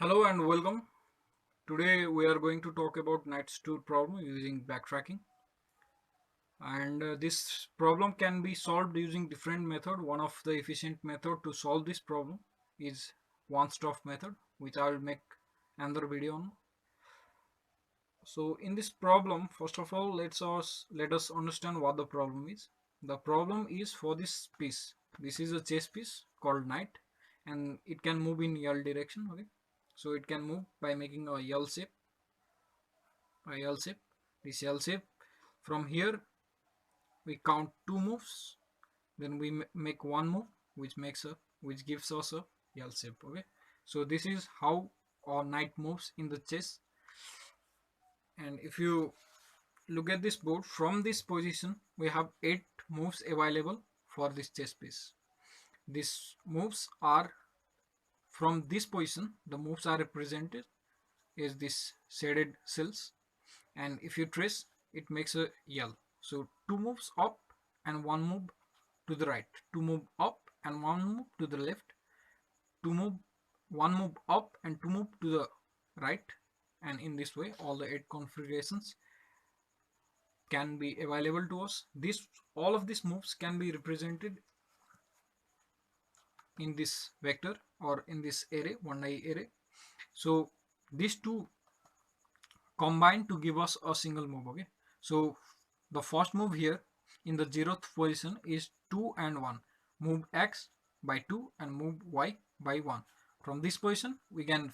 Hello and welcome. Today we are going to talk about knight's tour problem using backtracking. And this problem can be solved using different method. One of the efficient method to solve this problem is one-stop method, which I will make another video on. So in this problem, first of all, let us understand what the problem is. The problem is for this piece. This is a chess piece called knight, and it can move in L direction. Okay, so it can move by making a L shape. This L shape. From here we count two moves, then we make one move, which gives us a L shape. Okay, so this is how our knight moves in the chess. And if you look at this board, from this position we have 8 moves available for this chess piece. These moves are from this position. The moves are represented as this shaded cells, and if you trace, it makes a L. So two moves up and one move to the right, two move up and one move to the left, one move up and two move to the right, and in this way all the 8 configurations can be available to us. All of these moves can be represented in this vector or in this array, 1i array. So these two combine to give us a single move. Okay, so the first move here in the 0th position is 2 and 1. Move x by 2 and move y by 1. From this position we can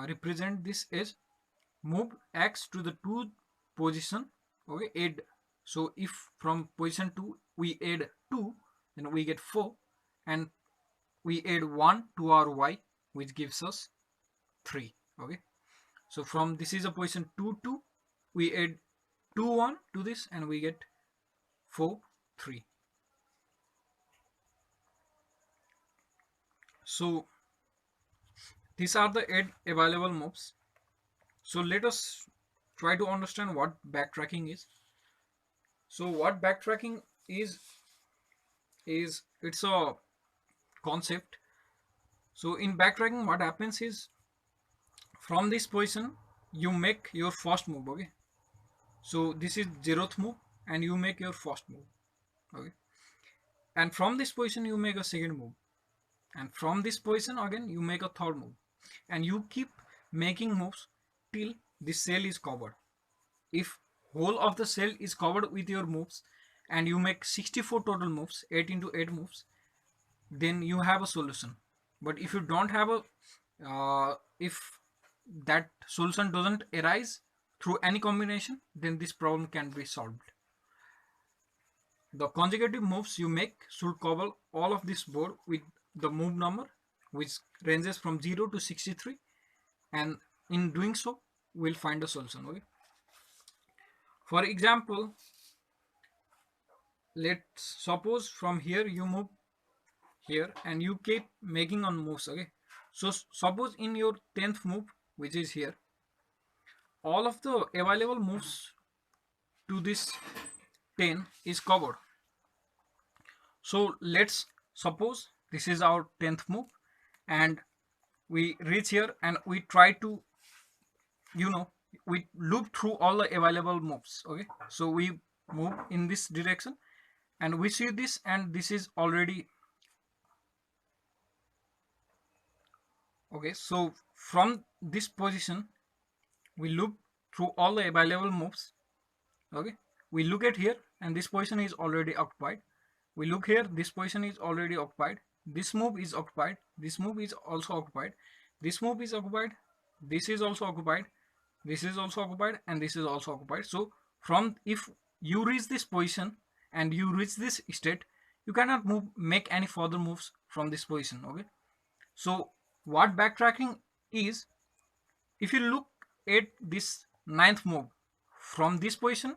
represent this as move x to the 2 position. Okay, add. So if from position 2 we add 2, then we get 4, and we add 1 to our y, which gives us 3. Okay, so from this is a position 2 2, we add 2 1 to this and we get 4 3. So these are the 8 available moves. So let us try to understand what backtracking is. So what backtracking is it's a concept. So in backtracking, what happens is, from this position you make your first move. Okay, so this is 0th move and you make your first move. Okay, and from this position you make a second move, and from this position again you make a third move, and you keep making moves till this cell is covered. If whole of the cell is covered with your moves and you make 64 total moves, 8 into 8 moves, then you have a solution. But if you don't have a if that solution doesn't arise through any combination, then this problem can be solved. The consecutive moves you make should cover all of this board with the move number, which ranges from 0 to 63, and in doing so we'll find a solution. Okay, for example, let's suppose from here you move here and you keep making on moves. Okay, so suppose in your 10th move, which is here, all of the available moves to this 10 is covered. So let's suppose this is our 10th move and we reach here and we try to, we loop through all the available moves. Okay, so we move in this direction and we see this, and this is already okay. So from this position we loop through all the available moves. Okay, we look at here and this position is already occupied. We look here, this position is already occupied. This move is occupied. This move is also occupied. This move is occupied. This is also occupied. This is also occupied, and this is also occupied. So from, if you reach this position and you reach this state, you cannot make any further moves from this position. Okay, so what backtracking is, if you look at this 9th move, from this position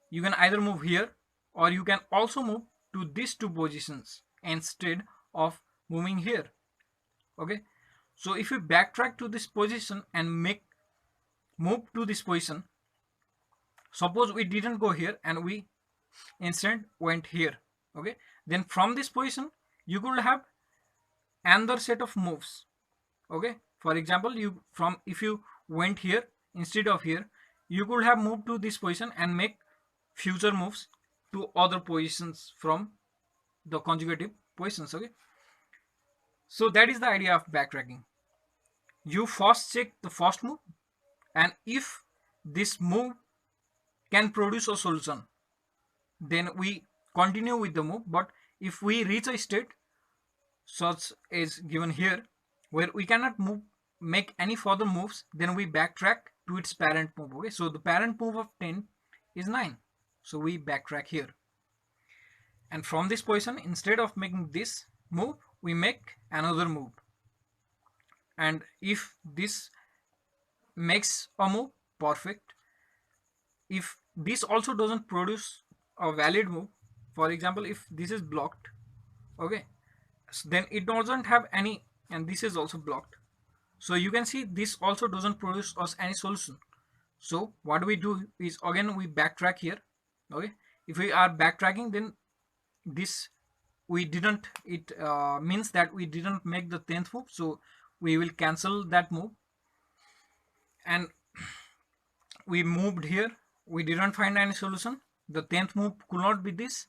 you can either move here or you can also move to these 2 positions instead of moving here. Okay, so if you backtrack to this position and move to this position, suppose we didn't go here and we instead went here. Okay, then from this position you could have another set of moves. Okay, for example, if you went here instead of here, you could have moved to this position and make future moves to other positions from the consecutive positions. Okay, so that is the idea of backtracking. You first check the first move, and if this move can produce a solution, then we continue with the move. But if we reach a state such as given here where we cannot make any further moves, then we backtrack to its parent move. Okay, so the parent move of 10 is 9, so we backtrack here, and from this position, instead of making this move, we make another move. And if this makes a move, perfect. If this also doesn't produce a valid move, for example, if this is blocked, okay, so then it doesn't have any, and this is also blocked, so you can see this also doesn't produce us any solution. So what we do is, again, we backtrack here. Okay, if we are backtracking, then this we didn't, it means that we didn't make the 10th move, so we will cancel that move. And we moved here, we didn't find any solution, the 10th move could not be this,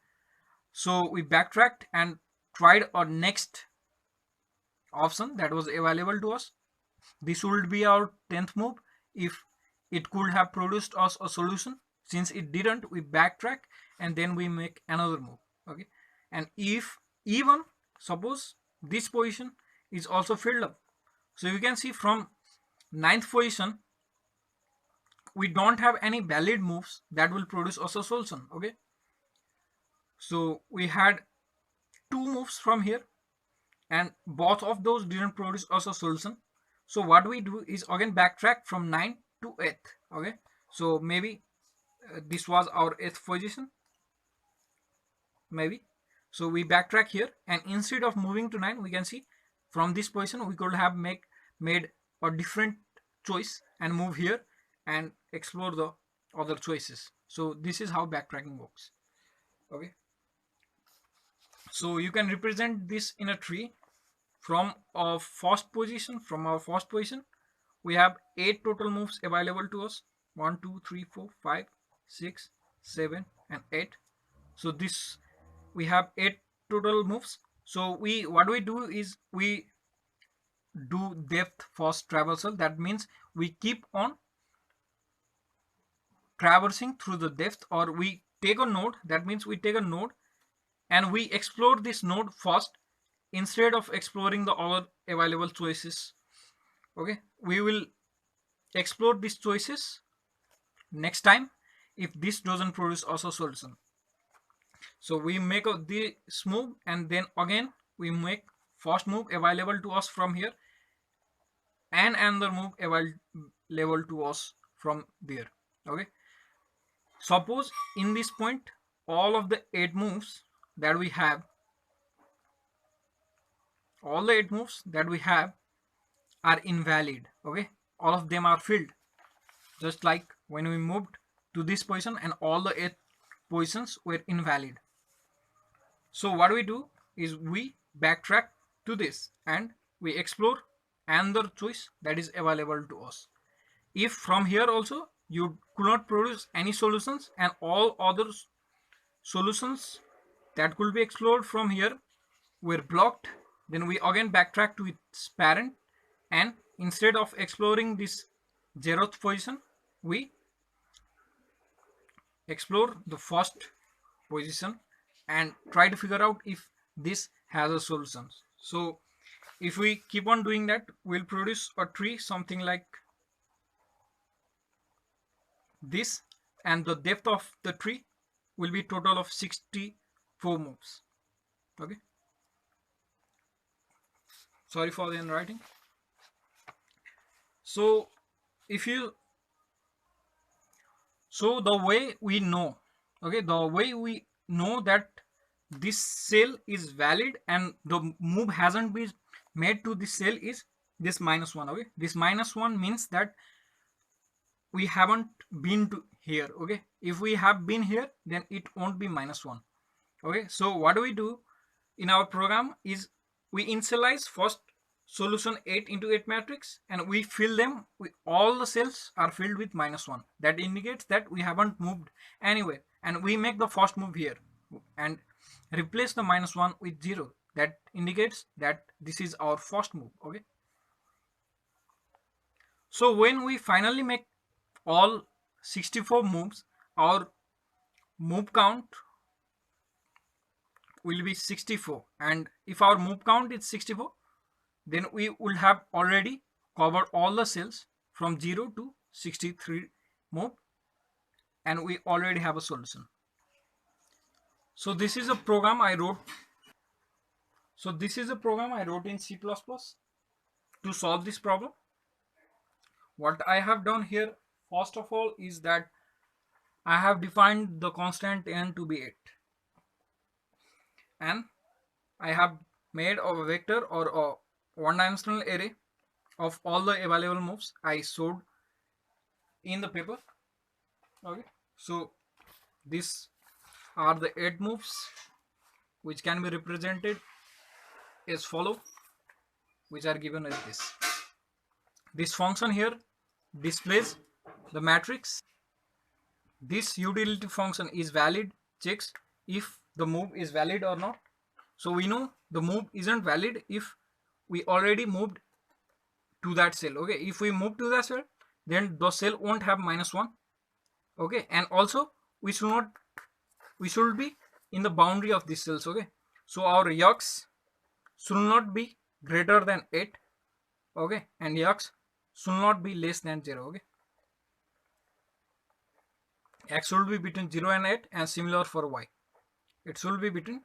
so we backtracked and tried our next option that was available to us. This would be our 10th move if it could have produced us a solution. Since it didn't, we backtrack and then we make another move. Okay, and if even suppose this position is also filled up, so you can see from 9th position we don't have any valid moves that will produce us a solution. Okay, so we had two moves from here and both of those didn't produce us a solution. So what we do is again backtrack from 9 to 8th. Okay, so maybe this was our 8th position, maybe. So we backtrack here, and instead of moving to 9, we can see from this position we could have made a different choice and move here and explore the other choices. So this is how backtracking works. Okay, so you can represent this in a tree. From our first position, we have 8 total moves available to us: 1 2 3 4 5 6 7 and 8. So this, we have 8 total moves. So what we do is we do depth first traversal. That means we keep on traversing through the depth, or we take a node. That means we take a node and we explore this node first instead of exploring the other available choices. Okay, we will explore these choices next time if this doesn't produce us a solution. So we make this move, and then again we make first move available to us from here and another move available to us from there. Okay, suppose in this point all of the 8 moves that we have, are invalid. Okay, all of them are filled, just like when we moved to this position and all the 8 positions were invalid. So what we do is we backtrack to this and we explore another choice that is available to us. If from here also you could not produce any solutions and all other solutions that could be explored from here were blocked, then we again backtrack to its parent, and instead of exploring this 0th position, we explore the first position and try to figure out if this has a solution. So if we keep on doing that, we'll produce a tree something like this, and the depth of the tree will be total of 64 moves. Okay, sorry for the handwriting. So if you, so the way we know, okay, the way we know that this cell is valid and the move hasn't been made to this cell is this -1. Okay, this -1 means that we haven't been to here. Okay, if we have been here, then it won't be -1. Okay, so what do we do in our program is we initialize first solution 8 into 8 matrix and we fill them with all the cells are filled with -1. That indicates that we haven't moved anywhere, and we make the first move here and replace the -1 with 0. That indicates that this is our first move. Okay, so when we finally make all 64 moves, our move count will be 64, and if our move count is 64, then we will have already covered all the cells from 0 to 63 move, and we already have a solution. So this is a program I wrote. So this is a program I wrote in C++ to solve this problem. What I have done here, first of all, is that I have defined the constant n to be 8, and I have made a vector or a one-dimensional array of all the available moves I showed in the paper. Okay, so these are the 8 moves which can be represented as follow, which are given as this. This function here displays the matrix. This utility function is valid, checks if the move is valid or not. So we know the move isn't valid if we already moved to that cell. Okay, if we move to that cell, then the cell won't have -1. Okay, and also we should be in the boundary of these cells. Okay, so our x should not be greater than 8. Okay, and x should not be less than 0. Okay, x should be between 0 and 8, and similar for y, it should be between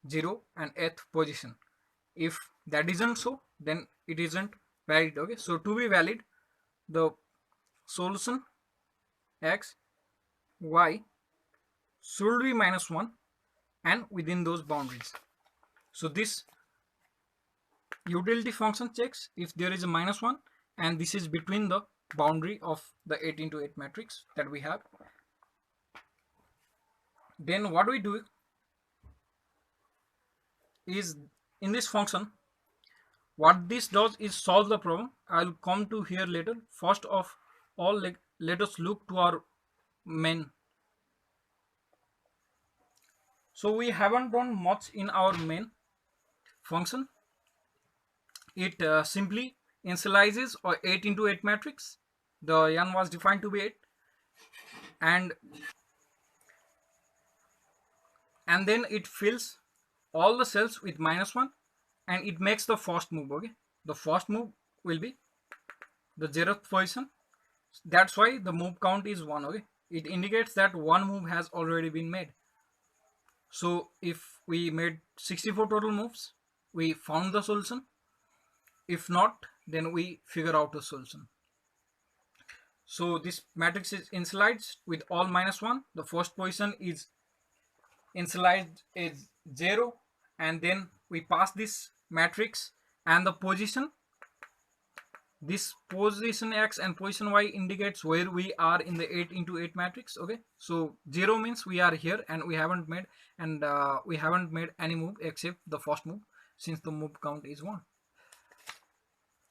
0 and 8th position. If that isn't so, then it isn't valid. Okay, so to be valid, the solution x y should be -1 and within those boundaries. So this utility function checks if there is a -1 and this is between the boundary of the 8 into 8 matrix that we have. Then what we do is, in this function, what this does is solve the problem. I'll come to here later. First of all, let us look to our main. So we haven't done much in our main function. It simply initializes a 8 into 8 matrix. The n was defined to be 8, and then it fills all the cells with -1 and it makes the first move. Okay, the first move will be the 0th position. That's why the move count is 1. Okay, it indicates that one move has already been made. So if we made 64 total moves, we found the solution. If not, then we figure out the solution. So this matrix is initialized with all -1. The first position is initialized as 0, and then we pass this matrix and the position. This position x and position y indicates where we are in the 8 into 8 matrix. Okay, so 0 means we are here and we haven't made any move except the first move, since the move count is 1.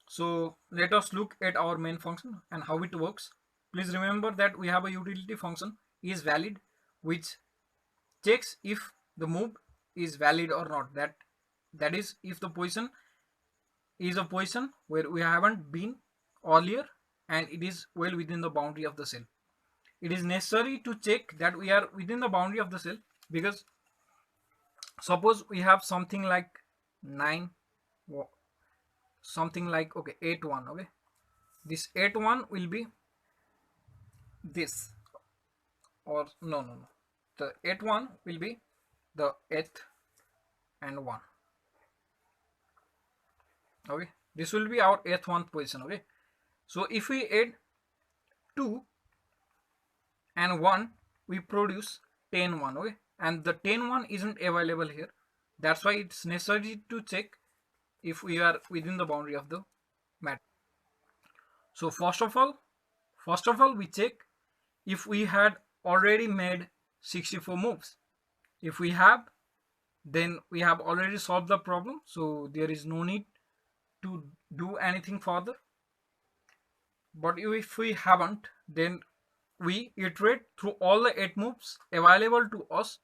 So let us look at our main function and how it works. Please remember that we have a utility function is valid, which checks if the move is valid or not. That is, if the position is a position where we haven't been earlier and it is well within the boundary of the cell. It is necessary to check that we are within the boundary of the cell, because suppose we have something like 9, something like, okay, 8-1. Okay, this 8-1 will be this, or no, the 8-1 will be the 8th and 1. Okay, this will be our 8th 1 position. Okay, so if we add 2 and 1, we produce 10-1. Okay, and the 10-1 isn't available here. That's why it's necessary to check if we are within the boundary of the matrix. So first of all we check if we had already made 64 moves. If we have, then we have already solved the problem, so there is no need to do anything further. But if we haven't, then we iterate through all the 8 moves available to us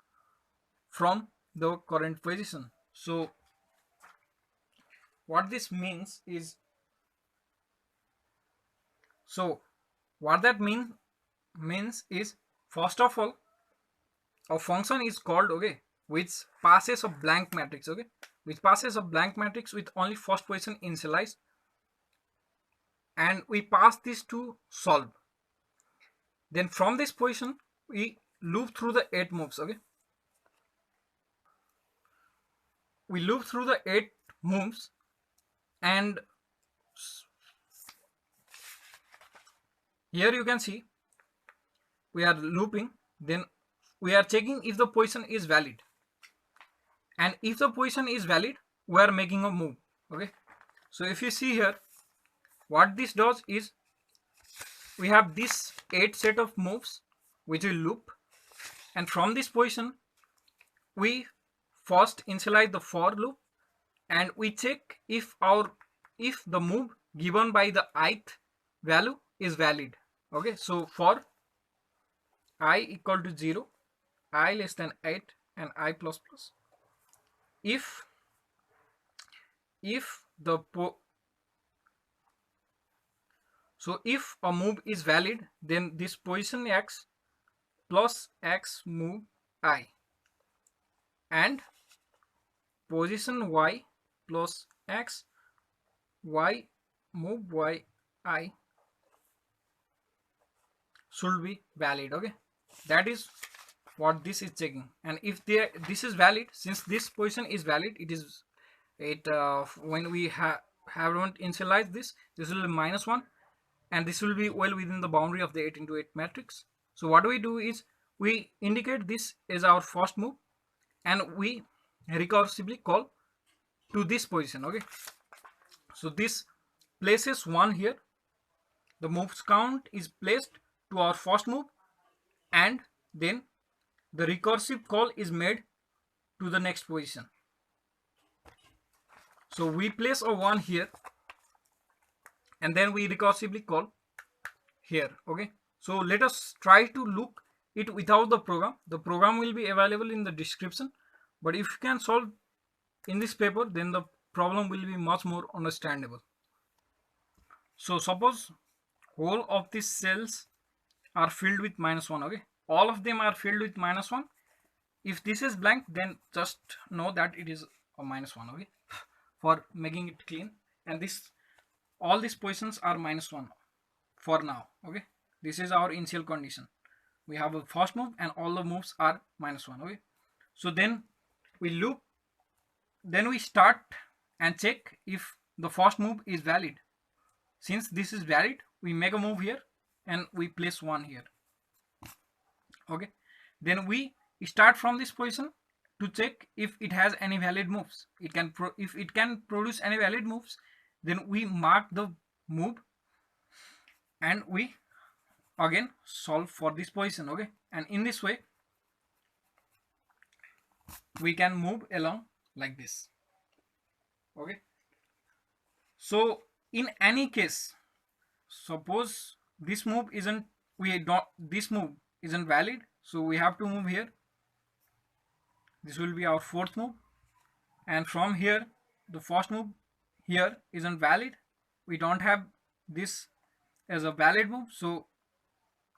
from the current position. So what this means is, so what that means is, first of all, a function is called, okay, which passes a blank matrix, okay, which passes a blank matrix with only first position initialized, and we pass this to solve. Then from this position we loop through the 8 moves, okay, we loop through the 8 moves, and here you can see we are looping. Then we are checking if the position is valid, and if the position is valid, we are making a move, okay. So if you see here, what this does is, we have this 8 set of moves which will loop, and from this position we first initialize the for loop, and we check if the move given by the ith value is valid, okay. So for I equal to 0, I less than 8, and I plus plus, if the so if a move is valid, then this position x plus x move I, and position y plus x y move y I should be valid, okay. That is what this is checking. And if this is valid, since this position is valid, when we haven't initialized this will be -1, and this will be well within the boundary of the 8 into 8 matrix. So what we do is, we indicate this as our first move, and we recursively call to this position, okay. So this places 1 here, the moves count is placed to our first move, and then the recursive call is made to the next position. So we place a 1 here, and then we recursively call here, okay. So let us try to look it without the program. The program will be available in the description, but if you can solve in this paper, then the problem will be much more understandable. So suppose whole of these cells are filled with -1, okay, all of them are filled with -1. If this is blank, then just know that it is a -1, okay, for making it clean. And all these positions are -1 for now, okay. This is our initial condition. We have a first move and all the moves are -1, okay. So then we loop, then we start and check if the first move is valid. Since this is valid, we make a move here and we place 1 here, okay. Then we start from this position to check if it has any valid moves. If it can produce any valid moves, then we mark the move and we again solve for this position, okay. And in this way we can move along like this, okay. So in any case, suppose this move isn't valid, so we have to move here. This will be our fourth move, and from here the first move here isn't valid, we don't have this as a valid move, so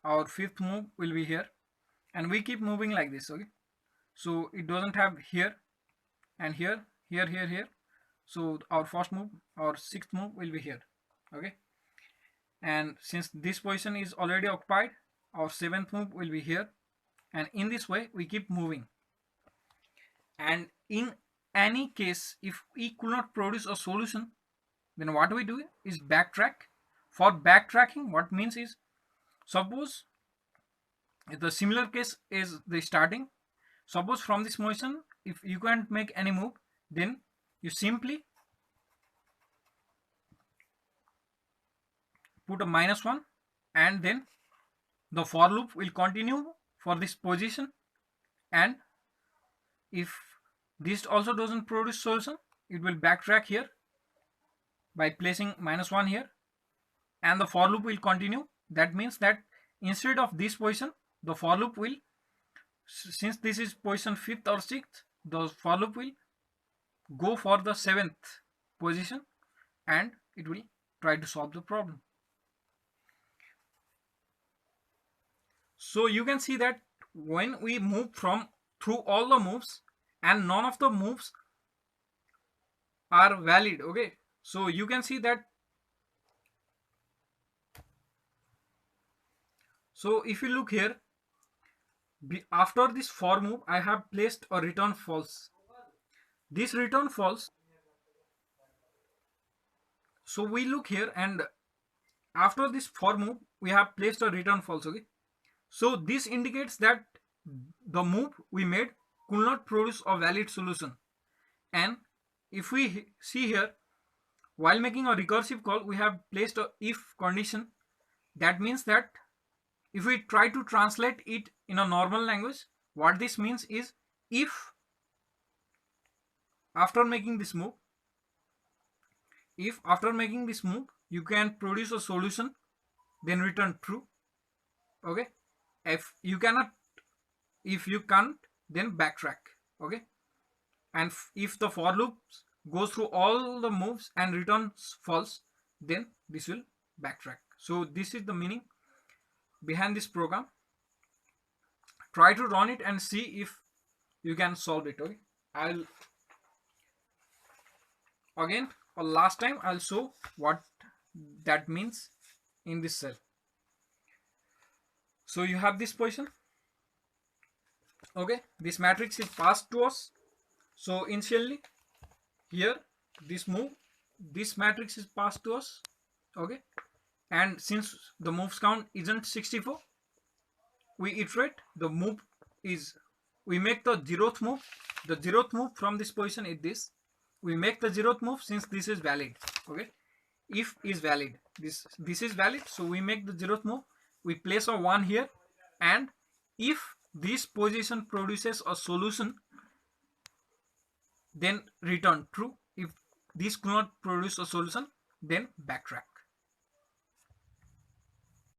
our fifth move will be here, and we keep moving like this, okay. So it doesn't have here and here, here, so our first move, our sixth move will be here, okay. And since this position is already occupied, our seventh move will be here, and in this way we keep moving. And in any case, if we could not produce a solution, then what we do is backtrack. For backtracking, what means is, suppose the similar case is the starting. Suppose from this motion, if you can't make any move, then you simply put a -1, and then the for loop will continue for this position, and if this also doesn't produce solution, it will backtrack here, by placing -1 here, and the for loop will continue. That means that instead of this position, the for loop will, since this is position 5th or 6th, the for loop will go for the 7th position and it will try to solve the problem. So you can see that when we move through all the moves and none of the moves are valid, okay, so you can see that, so if you look here, after this for move I have placed a return false. This return false, so we look here, and after this for move we have placed a return false, okay. So this indicates that the move we made could not produce a valid solution. And if we see here, while making a recursive call we have placed a if condition. That means that if we try to translate it in a normal language, what this means is, if after making this move, you can produce a solution, then return true, okay. If you can't, then backtrack, okay. And if the for loop goes through all the moves and returns false, then this will backtrack. So this is the meaning behind this program. Try to run it and see if you can solve it, okay. I'll again, or last time, I'll show what that means in this cell. So you have this position, okay, this matrix is passed to us. So initially here, this matrix is passed to us, okay, and since the moves count isn't 64, we iterate. The move is, we make the 0th move. The 0th move from this position is this. We make the 0th move since this is valid, okay. If is valid, this is valid, so we make the 0th move. We place a 1 here, and if this position produces a solution, then return true. If this could not produce a solution, then backtrack.